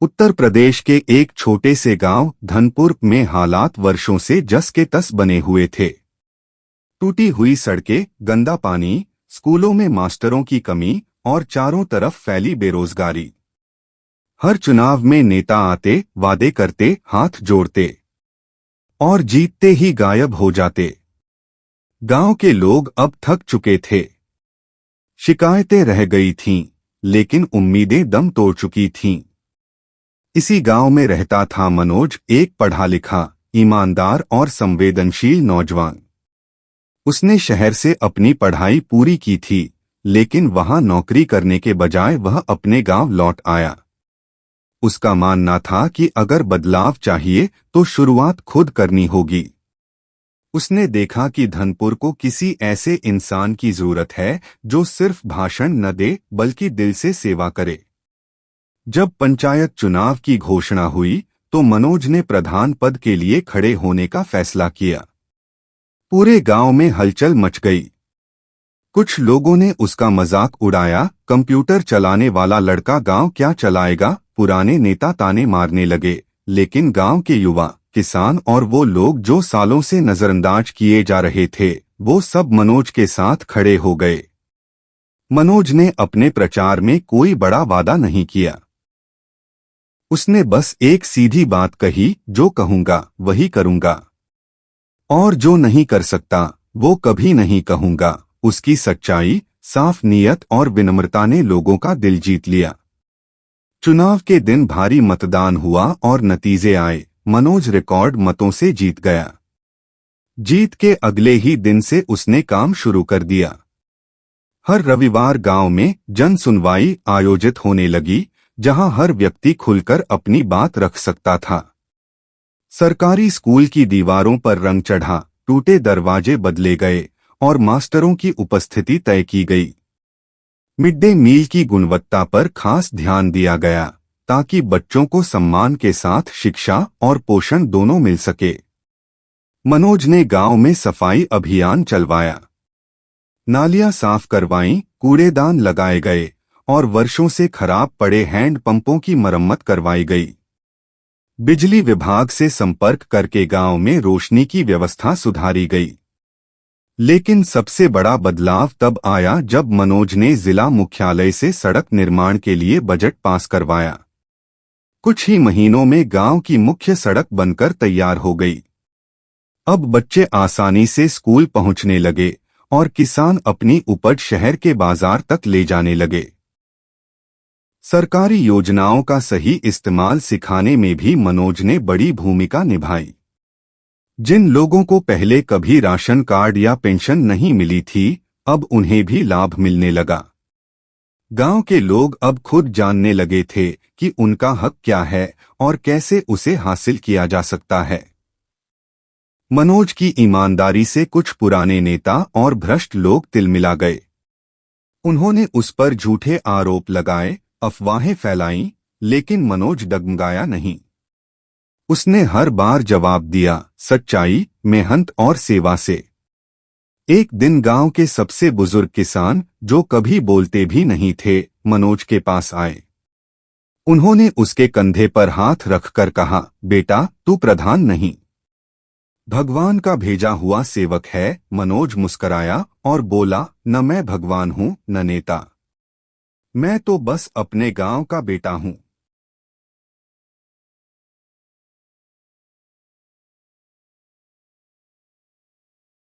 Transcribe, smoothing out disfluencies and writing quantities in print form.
उत्तर प्रदेश के एक छोटे से गांव धनपुर में हालात वर्षों से जस के तस बने हुए थे। टूटी हुई सड़कें, गंदा पानी, स्कूलों में मास्टरों की कमी और चारों तरफ फैली बेरोजगारी। हर चुनाव में नेता आते, वादे करते, हाथ जोड़ते और जीतते ही गायब हो जाते। गांव के लोग अब थक चुके थे। शिकायतें रह गई थीं, लेकिन उम्मीदें दम तोड़ चुकी थीं। इसी गांव में रहता था मनोज, एक पढ़ा लिखा, ईमानदार और संवेदनशील नौजवान। उसने शहर से अपनी पढ़ाई पूरी की थी, लेकिन वहां नौकरी करने के बजाय वह अपने गांव लौट आया। उसका मानना था कि अगर बदलाव चाहिए तो शुरुआत खुद करनी होगी। उसने देखा कि धनपुर को किसी ऐसे इंसान की जरूरत है जो सिर्फ भाषण न दे बल्कि दिल से सेवा करे। जब पंचायत चुनाव की घोषणा हुई तो मनोज ने प्रधान पद के लिए खड़े होने का फैसला किया। पूरे गांव में हलचल मच गई। कुछ लोगों ने उसका मजाक उड़ाया, कंप्यूटर चलाने वाला लड़का गांव क्या चलाएगा। पुराने नेता ताने मारने लगे, लेकिन गांव के युवा, किसान और वो लोग जो सालों से नजरअंदाज किए जा रहे थे, वो सब मनोज के साथ खड़े हो गए। मनोज ने अपने प्रचार में कोई बड़ा वादा नहीं किया। उसने बस एक सीधी बात कही, जो कहूंगा वही करूंगा और जो नहीं कर सकता वो कभी नहीं कहूंगा। उसकी सच्चाई, साफ नीयत और विनम्रता ने लोगों का दिल जीत लिया। चुनाव के दिन भारी मतदान हुआ और नतीजे आए। मनोज रिकॉर्ड मतों से जीत गया। जीत के अगले ही दिन से उसने काम शुरू कर दिया। हर रविवार गांव में जन सुनवाई आयोजित होने लगी, जहां हर व्यक्ति खुलकर अपनी बात रख सकता था। सरकारी स्कूल की दीवारों पर रंग चढ़ा, टूटे दरवाजे बदले गए और मास्टरों की उपस्थिति तय की गई। मिड डे मील की गुणवत्ता पर खास ध्यान दिया गया, ताकि बच्चों को सम्मान के साथ शिक्षा और पोषण दोनों मिल सके। मनोज ने गांव में सफाई अभियान चलवाया। नालियां साफ करवाईं, कूड़ेदान लगाए गए और वर्षों से खराब पड़े हैंड पंपों की मरम्मत करवाई गई। बिजली विभाग से संपर्क करके गांव में रोशनी की व्यवस्था सुधारी गई। लेकिन सबसे बड़ा बदलाव तब आया जब मनोज ने जिला मुख्यालय से सड़क निर्माण के लिए बजट पास करवाया। कुछ ही महीनों में गांव की मुख्य सड़क बनकर तैयार हो गई। अब बच्चे आसानी से स्कूल पहुंचने लगे और किसान अपनी उपज शहर के बाजार तक ले जाने लगे। सरकारी योजनाओं का सही इस्तेमाल सिखाने में भी मनोज ने बड़ी भूमिका निभाई। जिन लोगों को पहले कभी राशन कार्ड या पेंशन नहीं मिली थी, अब उन्हें भी लाभ मिलने लगा। गांव के लोग अब खुद जानने लगे थे कि उनका हक क्या है और कैसे उसे हासिल किया जा सकता है। मनोज की ईमानदारी से कुछ पुराने नेता और भ्रष्ट लोग तिलमिला गए। उन्होंने उस पर झूठे आरोप लगाए, अफवाहें फैलाईं, लेकिन मनोज डगमगाया नहीं। उसने हर बार जवाब दिया, सच्चाई, मेहनत और सेवा से। एक दिन गांव के सबसे बुजुर्ग किसान, जो कभी बोलते भी नहीं थे, मनोज के पास आए। उन्होंने उसके कंधे पर हाथ रखकर कहा, बेटा, तू प्रधान नहीं, भगवान का भेजा हुआ सेवक है। मनोज मुस्कराया और बोला, न मैं भगवान हूं, न नेता। मैं तो बस अपने गांव का बेटा हूं।